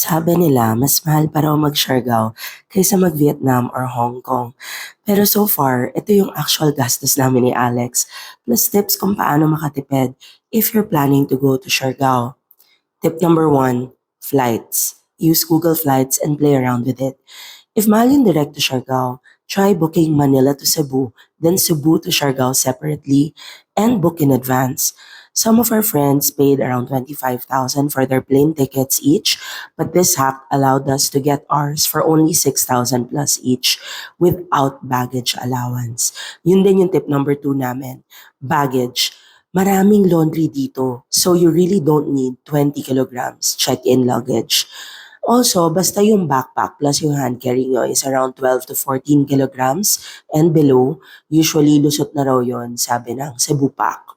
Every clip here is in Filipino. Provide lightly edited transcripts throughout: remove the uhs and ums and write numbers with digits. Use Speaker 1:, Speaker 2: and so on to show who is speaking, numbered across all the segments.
Speaker 1: Sabi nila mas mahal pa raw mag-Siargao kaysa mag-Vietnam or Hong Kong. Pero so far, ito yung actual gastos namin ni Alex, plus tips kung paano makatipid if you're planning to go to Siargao. Tip number one, flights. Use Google Flights and play around with it. If mahal yung direct to Siargao, try booking Manila to Cebu, then Cebu to Siargao separately, and book in advance. Some of our friends paid around 25,000 for their plane tickets each, but this hack allowed us to get ours for only 6,000 plus each without baggage allowance. Yun din yung tip number two namin, baggage. Maraming laundry dito, so you really don't need 20 kilograms check-in luggage. Also, basta yung backpack plus yung hand carry nyo is around 12 to 14 kilograms and below, usually lusot na raw yun, sabi ng Cebu Pack.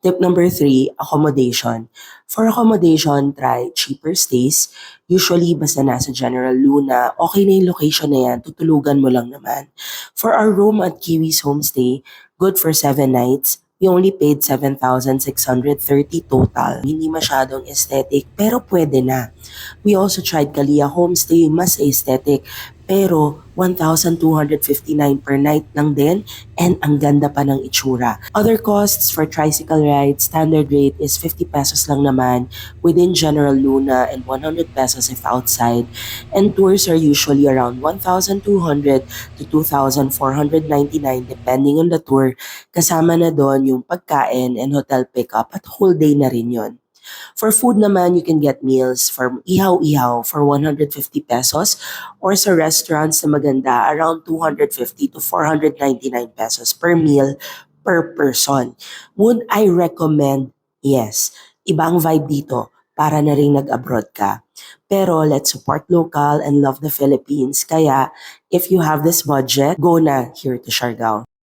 Speaker 1: Tip number three, accommodation. For accommodation, try cheaper stays. Usually, basta nasa General Luna, okay na yung location na yan, tutulugan mo lang naman. For our room at Kiwi's Homestay, good for 7 nights. We only paid 7,630 total. Hindi masyadong aesthetic, pero pwede na. We also tried Kalia Homestay, mas aesthetic, pero 1,259 per night lang din and ang ganda pa ng itsura. Other costs for tricycle ride, standard rate is 50 pesos lang naman within General Luna and 100 pesos if outside. And tours are usually around 1,200 to 2,499 depending on the tour. Kasama na doon yung pagkain and hotel pickup at whole day na rin yun. For food naman, you can get meals from Ihaw-Ihaw for 150 pesos or sa restaurants na maganda around 250 to 499 pesos per meal per person. Would I recommend? Yes. Ibang vibe dito para na rin nag-abroad ka. Pero let's support local and love the Philippines. Kaya if you have this budget, go na here to Siargao.